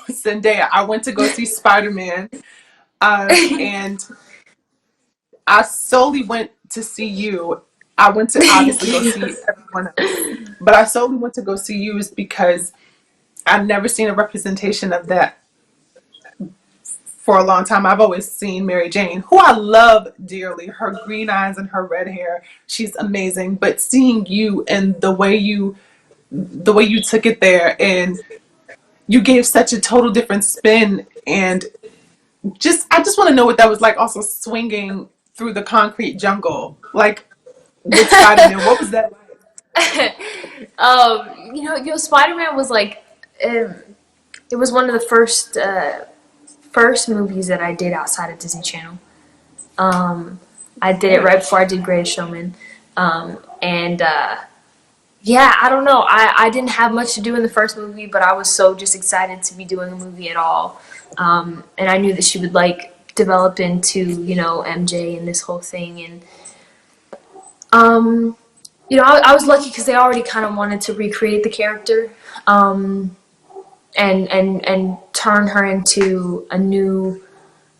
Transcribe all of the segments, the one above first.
Zendaya. I went to go see Spider-Man, and I solely went to see you. I went to Thank obviously go you. see everyone else, but I solely went to go see you is because I've never seen a representation of that for a long time. I've always seen Mary Jane, who I love dearly, her green eyes and her red hair. She's amazing. But seeing you and the way you took it there, and you gave such a total different spin, and I just want to know what that was like, also swinging through the concrete jungle like with Spider-Man. What was that like? Spider-Man was like, um, it was one of the first movies that I did outside of Disney Channel. Um, I did it right before I did Greatest Showman, and yeah, I don't know. I didn't have much to do in the first movie, but I was so just excited to be doing a movie at all, and I knew that she would like develop into MJ and this whole thing, and um, I was lucky because they already kind of wanted to recreate the character, and turn her into a new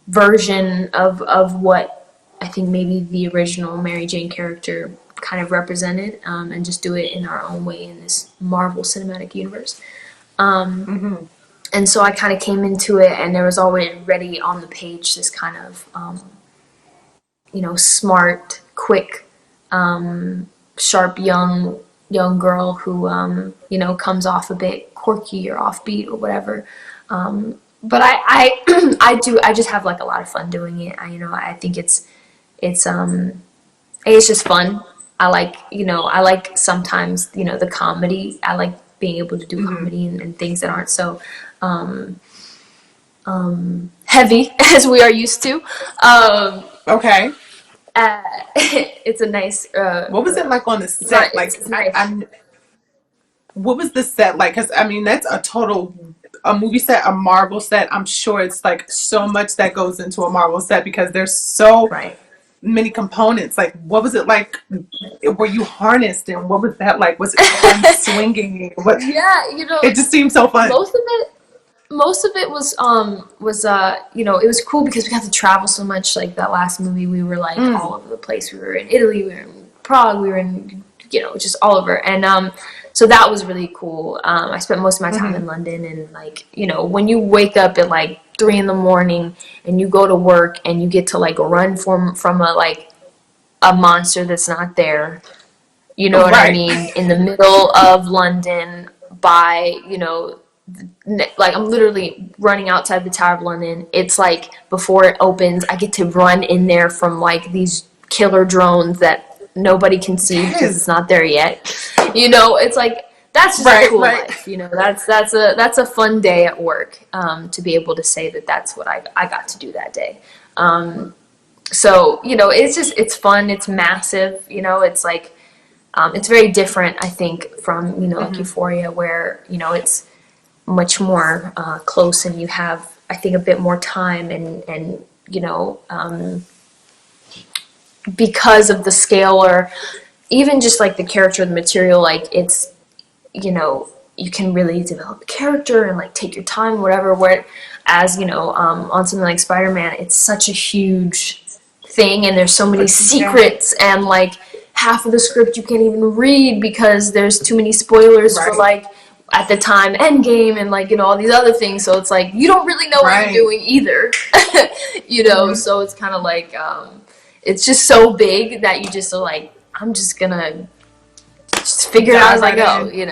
version of what I think maybe the original Mary Jane character kind of represented, and just do it in our own way in this Marvel Cinematic Universe. Um, Mm-hmm. and so I kind of came into it, and there was already on the page this kind of smart, quick, sharp young girl who comes off a bit quirky or offbeat or whatever. But I just have like a lot of fun doing it. I think it's just fun. I like sometimes the comedy. I like being able to do Mm-hmm. comedy and things that aren't so um, heavy as we are used to. Um, Okay. it's a nice. What was it like on the It's not. set? It's, Like, it's nice. what was the set like? Because I mean, that's a movie set, a Marvel set. I'm sure it's like so much that goes into a Marvel set because there's so Right. many components. Like, what was it like? Were you harnessed, and what was that like? Was it fun swinging? What? Yeah, It just seemed so fun. most of it most of it it was cool because we got to travel so much. Like that last movie, we were like Mm. all over the place. We were in Italy, we were in Prague, we were in just all over. And so that was really cool. I spent most of my time Mm-hmm. in London, and like when you wake up at like 3 in the morning and you go to work and you get to like run from a monster that's not there. You know what I Right. mean? In the middle of London by, like I'm literally running outside the Tower of London. It's like before it opens, I get to run in there from like these killer drones that nobody can see because it's Yes. not there yet. It's like that's just a Right. cool Right. life. That's a fun day at work, to be able to say that that's what I got to do that day. So it's fun. It's massive. It's like it's very different, I think, from like Mm-hmm. Euphoria, where it's much more close, and you have, I think, a bit more time, and because of the scale, or even just like the character of the material, like it's you can really develop a character and like take your time, whatever. Where as on something like Spider-Man, it's such a huge thing, and there's so many Yeah. secrets, and like half of the script you can't even read because there's too many spoilers for Right. like at the time Endgame, and like all these other things. So it's like you don't really know what you're Right. doing either. Mm-hmm. So it's kind of like it's just so big that you just are like, I'm just gonna just figure it out Dive as I right go. in.